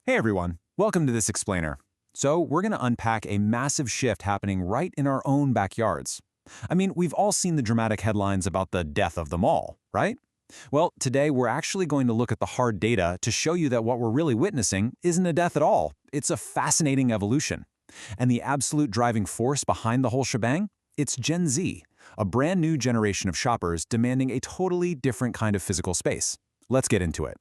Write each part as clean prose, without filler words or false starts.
Hey everyone, welcome to this explainer. So we're going to unpack a massive shift happening right in our own backyards. I mean, we've all seen the dramatic headlines about the death of the mall, right? Well, today we're actually going to look at the hard data to show you that what we're really witnessing isn't a death at all. It's a fascinating evolution. And the absolute driving force behind the whole shebang? It's Gen Z, a brand new generation of shoppers demanding a totally different kind of physical space. Let's get into it.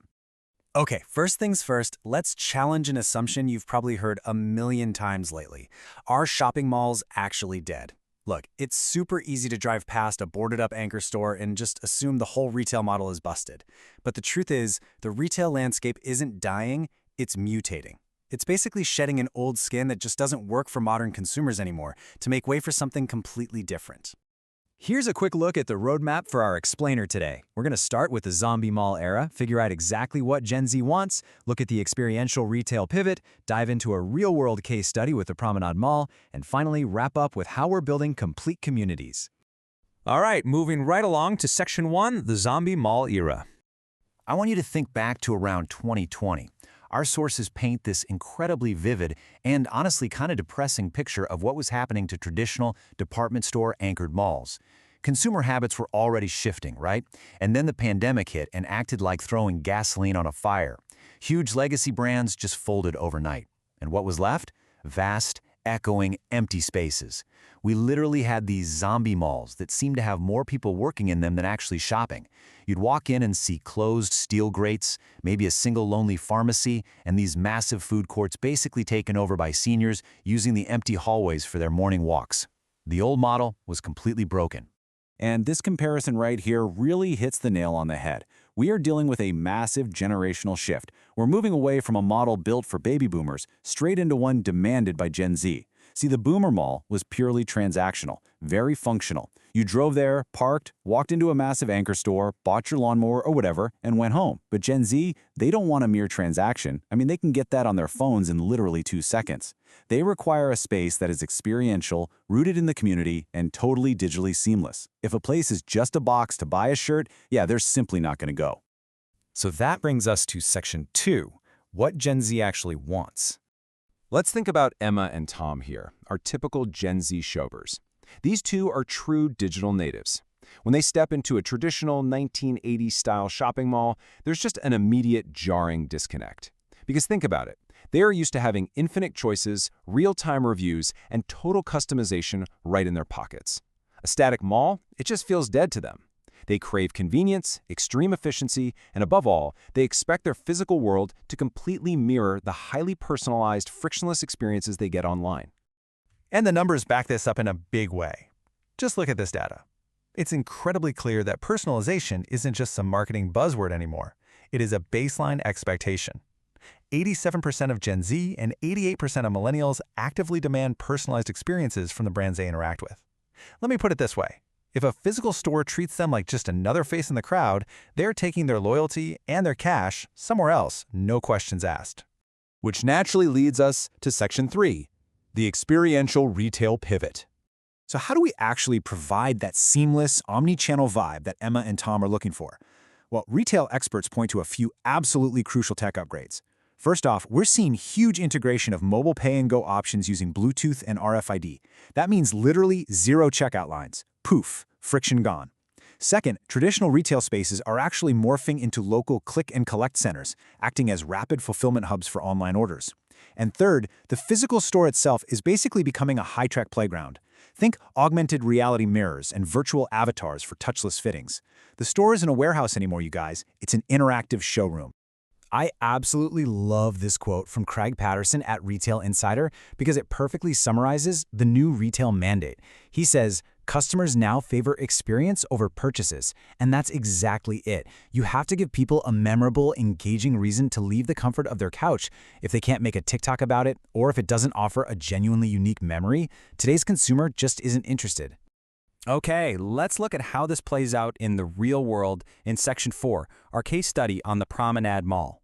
Okay, first things first, let's challenge an assumption you've probably heard a million times lately. Are shopping malls actually dead? Look, it's super easy to drive past a boarded-up anchor store and just assume the whole retail model is busted. But the truth is, the retail landscape isn't dying, it's mutating. It's basically shedding an old skin that just doesn't work for modern consumers anymore to make way for something completely different. Here's a quick look at the roadmap for our explainer today. We're going to start with the zombie mall era, figure out exactly what Gen Z wants, look at the experiential retail pivot, dive into a real-world case study with the Promenade Mall, and finally wrap up with how we're building complete communities. All right, moving right along to Section 1, the zombie mall era. I want you to think back to around 2020. Our sources paint this incredibly vivid and honestly kind of depressing picture of what was happening to traditional department store anchored malls. Consumer habits were already shifting, right? And then the pandemic hit and acted like throwing gasoline on a fire. Huge legacy brands just folded overnight. And what was left? Vast, echoing, empty spaces. We literally had these zombie malls that seemed to have more people working in them than actually shopping. You'd walk in and see closed steel grates, maybe a single lonely pharmacy, and these massive food courts basically taken over by seniors using the empty hallways for their morning walks. The old model was completely broken. And this comparison right here really hits the nail on the head. We are dealing with a massive generational shift. We're moving away from a model built for baby boomers straight into one demanded by Gen Z. See, the boomer mall was purely transactional, very functional. You drove there, parked, walked into a massive anchor store, bought your lawnmower or whatever, and went home. But Gen Z, they don't want a mere transaction. I mean, they can get that on their phones in literally 2 seconds. They require a space that is experiential, rooted in the community, and totally digitally seamless. If a place is just a box to buy a shirt, yeah, they're simply not going to go. So that brings us to Section 2, what Gen Z actually wants. Let's think about Emma and Tom here, our typical Gen Z shoppers. These two are true digital natives. When they step into a traditional 1980s-style shopping mall, there's just an immediate jarring disconnect. Because think about it. They are used to having infinite choices, real-time reviews, and total customization right in their pockets. A static mall, it just feels dead to them. They crave convenience, extreme efficiency, and above all, they expect their physical world to completely mirror the highly personalized, frictionless experiences they get online. And the numbers back this up in a big way. Just look at this data. It's incredibly clear that personalization isn't just some marketing buzzword anymore. It is a baseline expectation. 87% of Gen Z and 88% of millennials actively demand personalized experiences from the brands they interact with. Let me put it this way. If a physical store treats them like just another face in the crowd, they're taking their loyalty and their cash somewhere else, no questions asked. Which naturally leads us to Section 3, the experiential retail pivot. So how do we actually provide that seamless, omni-channel vibe that Emma and Tom are looking for? Well, retail experts point to a few absolutely crucial tech upgrades. First off, we're seeing huge integration of mobile pay-and-go options using Bluetooth and RFID. That means literally zero checkout lines. Poof, friction gone. Second, traditional retail spaces are actually morphing into local click-and-collect centers, acting as rapid fulfillment hubs for online orders. And third, the physical store itself is basically becoming a high-tech playground. Think augmented reality mirrors and virtual avatars for touchless fittings. The store isn't a warehouse anymore, you guys. It's an interactive showroom. I absolutely love this quote from Craig Patterson at Retail Insider because it perfectly summarizes the new retail mandate. He says, customers now favor experience over purchases, and that's exactly it. You have to give people a memorable, engaging reason to leave the comfort of their couch. If they can't make a TikTok about it, or if it doesn't offer a genuinely unique memory, today's consumer just isn't interested. Okay, let's look at how this plays out in the real world in Section 4, our case study on the Promenade Mall.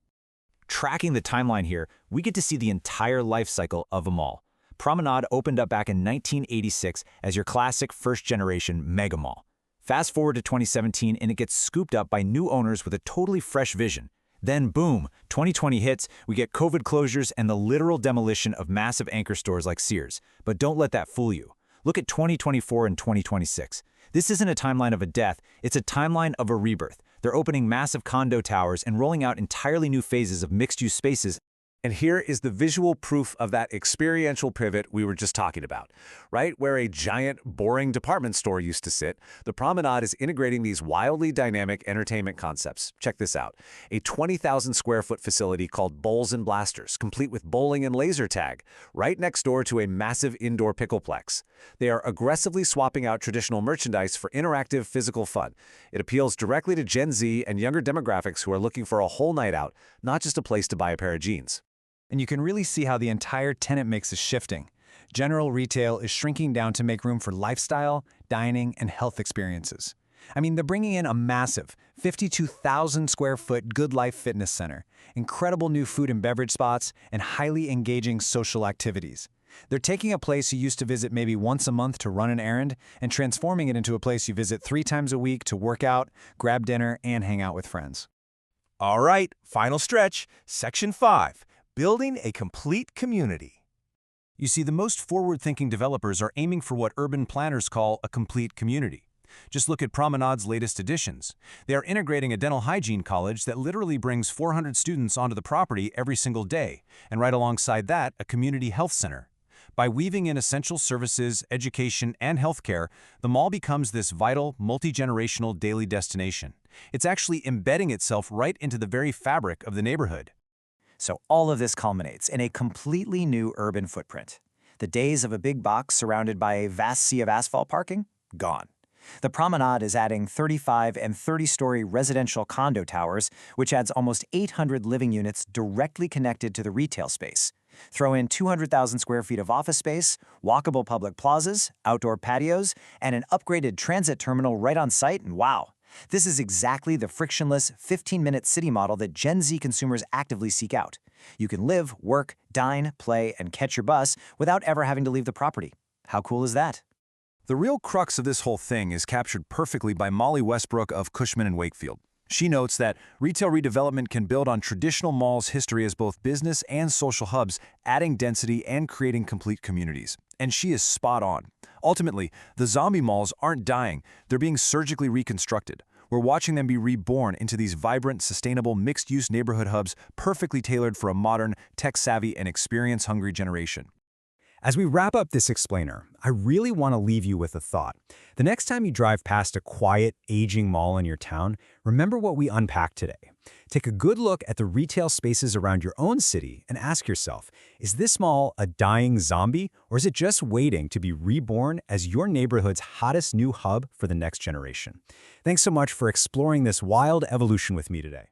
Tracking the timeline here, we get to see the entire life cycle of a mall. Promenade opened up back in 1986 as your classic first-generation mega mall. Fast forward to 2017 and it gets scooped up by new owners with a totally fresh vision. Then boom, 2020 hits, we get COVID closures and the literal demolition of massive anchor stores like Sears. But don't let that fool you. Look at 2024 and 2026. This isn't a timeline of a death, it's a timeline of a rebirth. They're opening massive condo towers and rolling out entirely new phases of mixed-use spaces. And here is the visual proof of that experiential pivot we were just talking about. Right where a giant, boring department store used to sit, the Promenade is integrating these wildly dynamic entertainment concepts. Check this out. A 20,000 square foot facility called Bowls and Blasters, complete with bowling and laser tag, right next door to a massive indoor pickleplex. They are aggressively swapping out traditional merchandise for interactive physical fun. It appeals directly to Gen Z and younger demographics who are looking for a whole night out, not just a place to buy a pair of jeans. And you can really see how the entire tenant mix is shifting. General retail is shrinking down to make room for lifestyle, dining, and health experiences. I mean, they're bringing in a massive 52,000 square foot Good Life fitness center, incredible new food and beverage spots, and highly engaging social activities. They're taking a place you used to visit maybe once a month to run an errand and transforming it into a place you visit 3 times a week to work out, grab dinner, and hang out with friends. All right, final stretch, Section 5. Building a complete community. You see, the most forward-thinking developers are aiming for what urban planners call a complete community. Just look at Promenade's latest additions. They are integrating a dental hygiene college that literally brings 400 students onto the property every single day, and right alongside that, a community health center. By weaving in essential services, education, and healthcare, the mall becomes this vital, multi-generational daily destination. It's actually embedding itself right into the very fabric of the neighborhood. So all of this culminates in a completely new urban footprint. The days of a big box surrounded by a vast sea of asphalt parking? Gone. The Promenade is adding 35 and 30-story residential condo towers, which adds almost 800 living units directly connected to the retail space. Throw in 200,000 square feet of office space, walkable public plazas, outdoor patios, and an upgraded transit terminal right on site, and wow! This is exactly the frictionless 15-minute city model that Gen Z consumers actively seek out. You can live, work, dine, play, and catch your bus without ever having to leave the property. How cool is that? The real crux of this whole thing is captured perfectly by Molly Westbrook of Cushman & Wakefield. She notes that retail redevelopment can build on traditional malls' history as both business and social hubs, adding density and creating complete communities. And she is spot on. Ultimately, the zombie malls aren't dying, they're being surgically reconstructed. We're watching them be reborn into these vibrant, sustainable, mixed-use neighborhood hubs perfectly tailored for a modern, tech-savvy, and experience-hungry generation. As we wrap up this explainer, I really want to leave you with a thought. The next time you drive past a quiet, aging mall in your town, remember what we unpacked today. Take a good look at the retail spaces around your own city and ask yourself, is this mall a dying zombie, or is it just waiting to be reborn as your neighborhood's hottest new hub for the next generation? Thanks so much for exploring this wild evolution with me today.